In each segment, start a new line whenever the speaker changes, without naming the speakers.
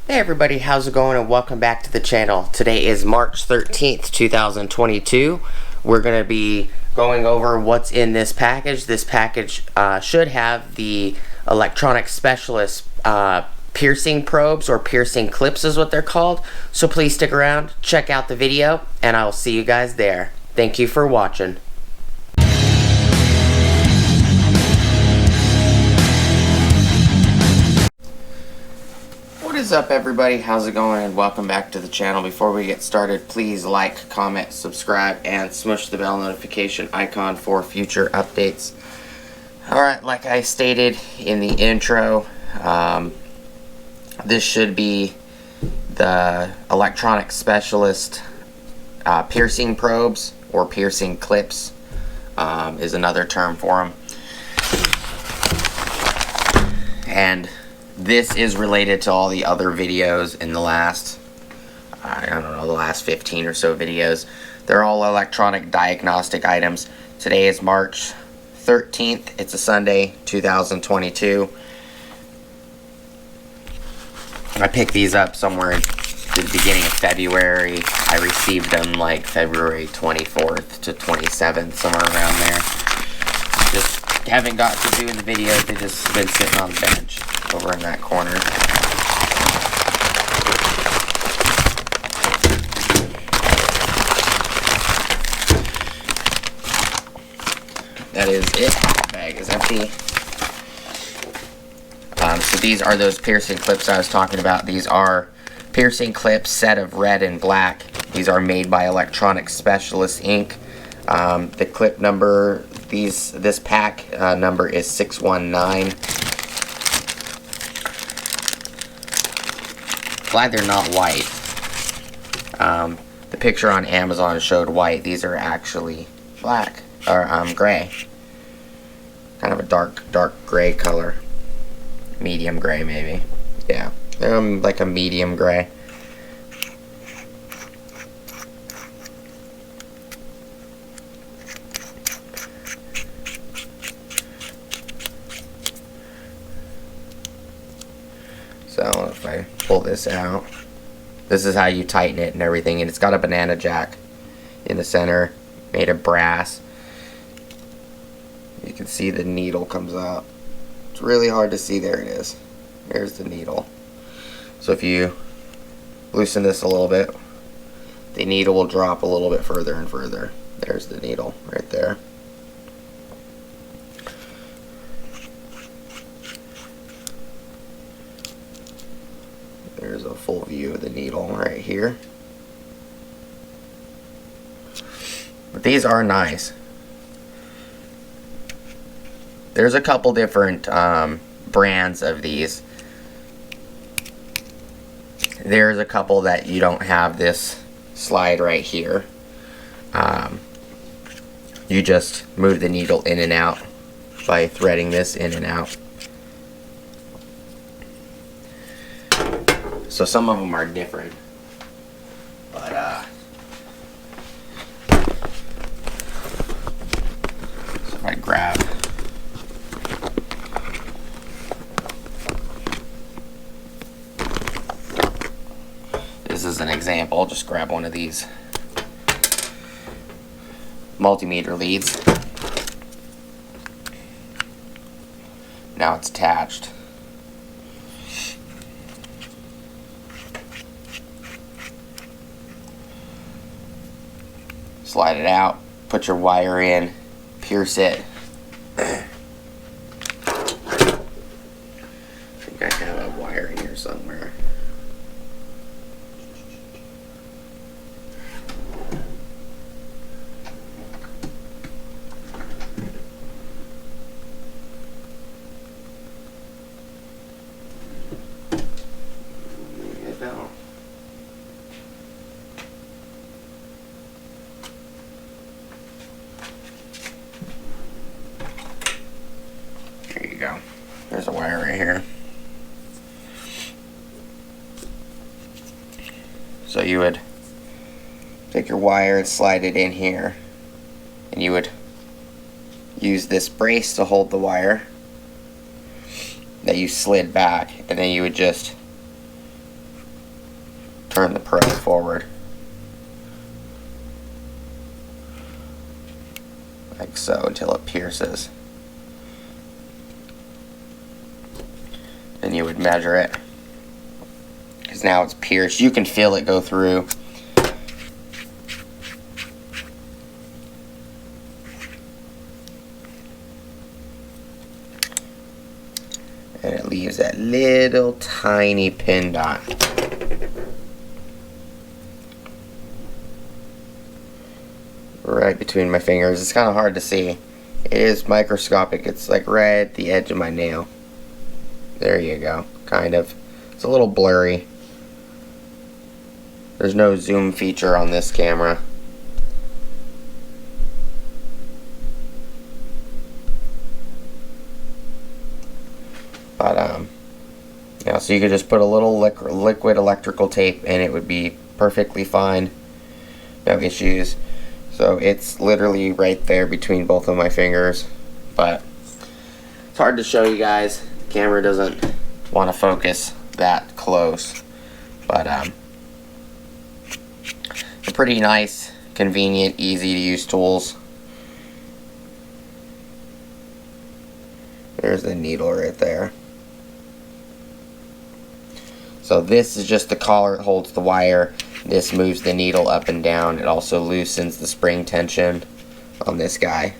Hey everybody, how's it going and welcome back to the channel. Today is March 13th, 2022. We're going to be going over what's in this package. This package should have the electronic specialist piercing probes, or piercing clips is what they're called. So please stick around, check out the video, and I will see you guys there. Thank you for watching. What is up everybody, how's it going and welcome back to the channel. Before we get started, please like, comment, subscribe, and smush the bell notification icon for future updates. Alright, like I stated in the intro, this should be the electronic specialist piercing probes, or piercing clips is another term for them. And this is related to all the other videos in the last, I don't know, the last 15 or so videos. They're all electronic diagnostic items. Today is March 13th. It's a Sunday, 2022. I picked these up somewhere at the beginning of February. I received them like February 24th to 27th, somewhere around there. Just haven't got to doing the videos. They've just been sitting on the bench over in that corner. That is it. The bag is empty. So these are those piercing clips I was talking about. These are piercing clips, set of red and black. These are made by Electronic Specialist Inc. The clip number, this pack number is 619. Glad they're not white. The picture on Amazon showed white. These are actually black, or gray. Kind of a dark gray color. Medium gray, maybe. Yeah, they're like a medium gray. So if I pull this out, this is how you tighten it and everything, and it's got a banana jack in the center, made of brass. You can see the needle comes out. It's really hard to see. There it is. There's the needle. So if you loosen this a little bit, the needle will drop a little bit further and further. There's the needle right there. There's a full view of the needle right here. But these are nice. There's a couple different brands of these. There's a couple that you don't have this slide right here. You just move the needle in and out by threading this in and out. So some of them are different, but so if I grab, this is an example. I'll just grab one of these multimeter leads. Now it's attached. Slide it out, put your wire in, pierce it. I think I have a wire in here somewhere. I don't. There's a wire right here. So you would take your wire and slide it in here, and you would use this brace to hold the wire that you slid back, and then you would just turn the probe forward. Like so, until it pierces. Then you would measure it. Because now it's pierced. You can feel it go through. And it leaves that little tiny pin dot. Right between my fingers. It's kind of hard to see. It is microscopic. It's like right at the edge of my nail. There you go. Kind of. It's a little blurry. There's no zoom feature on this camera. But, yeah, so you could just put a little liquid electrical tape and it would be perfectly fine. No issues. So it's literally right there between both of my fingers. But it's hard to show you guys. The camera doesn't want to focus that close. But, they're pretty nice, convenient, easy to use tools. There's the needle right there. So this is just the collar that holds the wire. This moves the needle up and down. It also loosens the spring tension on this guy.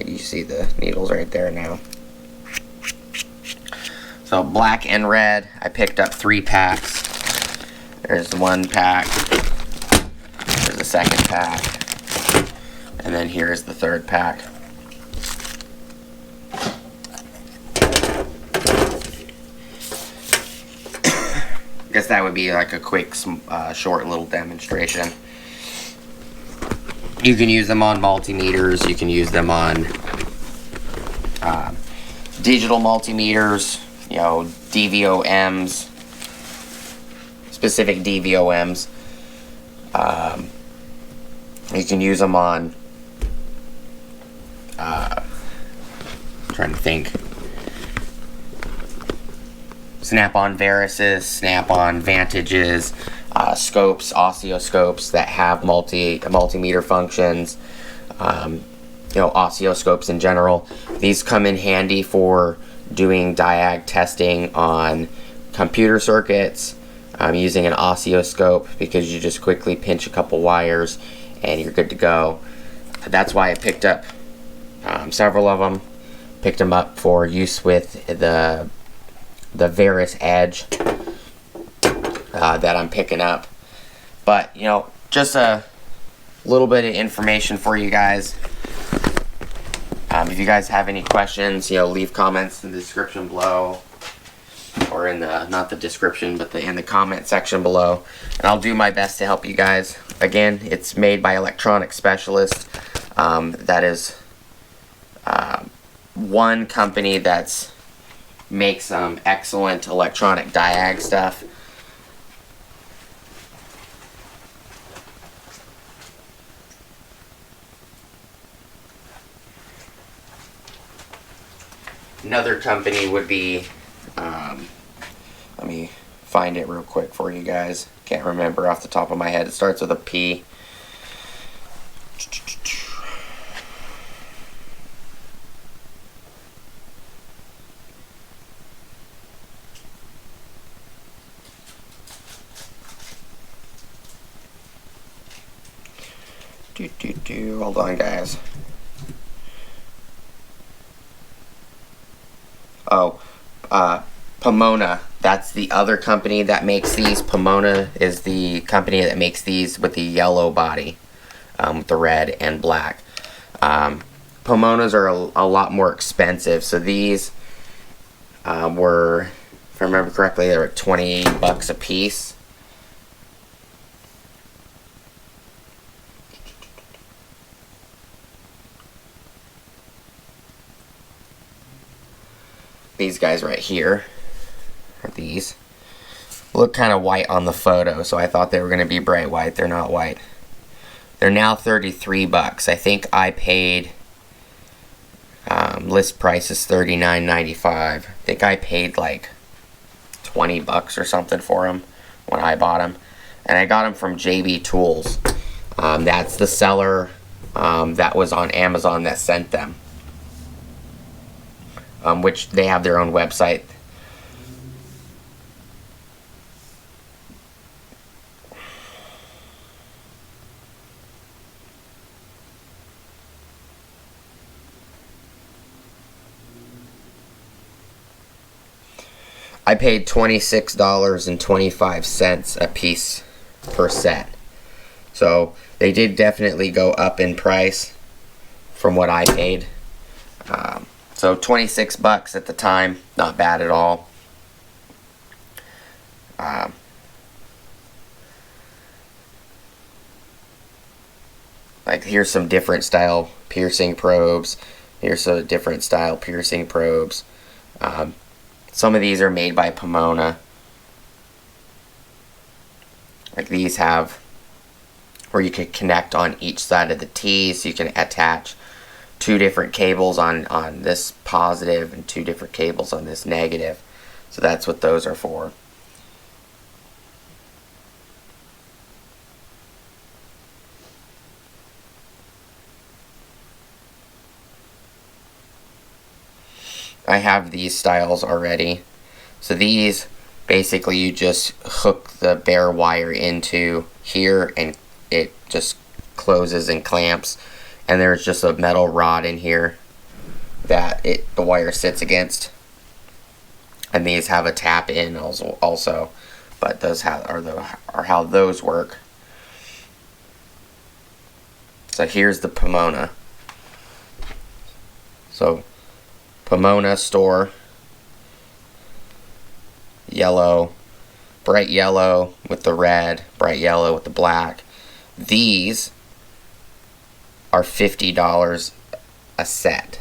You see the needles right there now. So black and red, I picked up 3 packs. There's the 1 pack. There's the 2nd pack. And then here's the 3rd pack. I guess that would be like a quick, short little demonstration. You can use them on multimeters. You can use them on digital multimeters, you know, DVOMs, specific DVOMs. You can use them on, I'm trying to think, Snap-on Varises, Snap-on Vantages, scopes, oscilloscopes that have multimeter functions, you know, oscilloscopes in general. These come in handy for doing Diag testing on computer circuits, using an oscilloscope, because you just quickly pinch a couple wires and you're good to go. That's why I picked up several of them. Picked them up for use with the Veris Edge that I'm picking up. But, you know, just a little bit of information for you guys. If you guys have any questions, you know, leave comments in the description below, or in the, not the description, but in the comment section below, and I'll do my best to help you guys. Again, it's made by Electronic Specialist. That is one company that's makes some excellent electronic Diag stuff. Another company would be, let me find it real quick for you guys. Can't remember off the top of my head. It starts with a P. Hold on, guys. Oh, Pomona. That's the other company that makes these. Pomona is the company that makes these with the yellow body, with the red and black. Pomonas are a lot more expensive, so these were, if I remember correctly, they were $20 a piece. These guys right here are these. Look kind of white on the photo, so I thought they were going to be bright white. They're not white. They're now $33. I think I paid, list price is $39.95. I think I paid like $20 or something for them when I bought them. And I got them from JB Tools. That's the seller that was on Amazon that sent them. Which they have their own website. I paid $26.25 a piece per set. So they did definitely go up in price from what I paid. So 26 bucks at the time, not bad at all. Like here's some different style piercing probes. Here's some different style piercing probes. Some of these are made by Pomona. Like these have where you can connect on each side of the T, so you can attach 2 different cables on this positive and 2 different cables on this negative. So that's what those are for. I have these styles already. So these, basically you just hook the bare wire into here and it just closes and clamps. And there's just a metal rod in here that the wire sits against. And these have a tap in also, but those are how those work. So here's the Pomona. So Pomona store, yellow, bright yellow with the red, bright yellow with the black. These are $50 a set.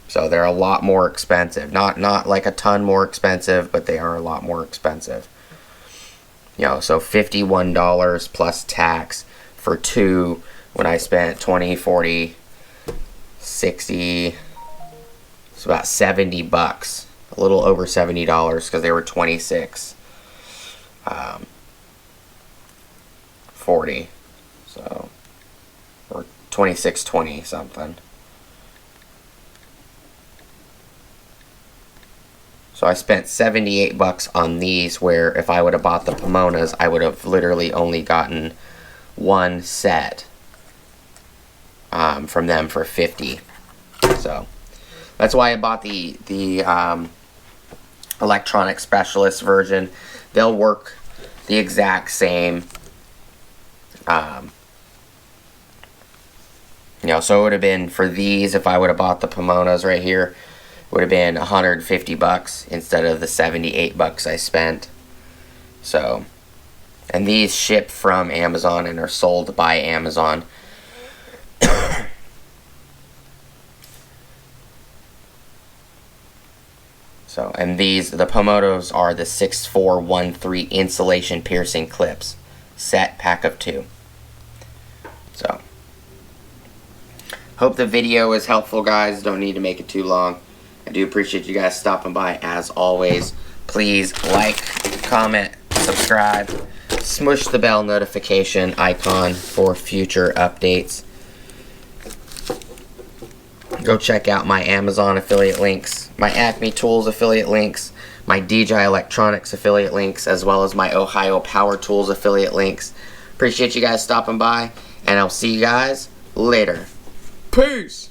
So they're a lot more expensive. Not like a ton more expensive, but they are a lot more expensive. You know, so $51 plus tax for 2 when I spent 20, 40, 60, it's about 70 bucks. A little over $70 because they were 26. 40. So, or 26.20 something. So I spent 78 bucks on these, where if I would have bought the Pomonas, I would have literally only gotten 1 set from them for 50. So that's why I bought the electronic specialist version. They'll work the exact same. You know, so it would have been, for these, if I would have bought the Pomonas right here, it would have been 150 bucks instead of the 78 bucks I spent. So, and these ship from Amazon and are sold by Amazon. So, and these, the Pomotos are the 6413 insulation piercing clips. Set pack of 2. So, hope the video was helpful, guys. Don't need to make it too long. I do appreciate you guys stopping by as always. Please like, comment, subscribe, smush the bell notification icon for future updates. Go check out my Amazon affiliate links, my Acme Tools affiliate links, my DJI Electronics affiliate links, as well as my Ohio Power Tools affiliate links. Appreciate you guys stopping by, and I'll see you guys later. Peace!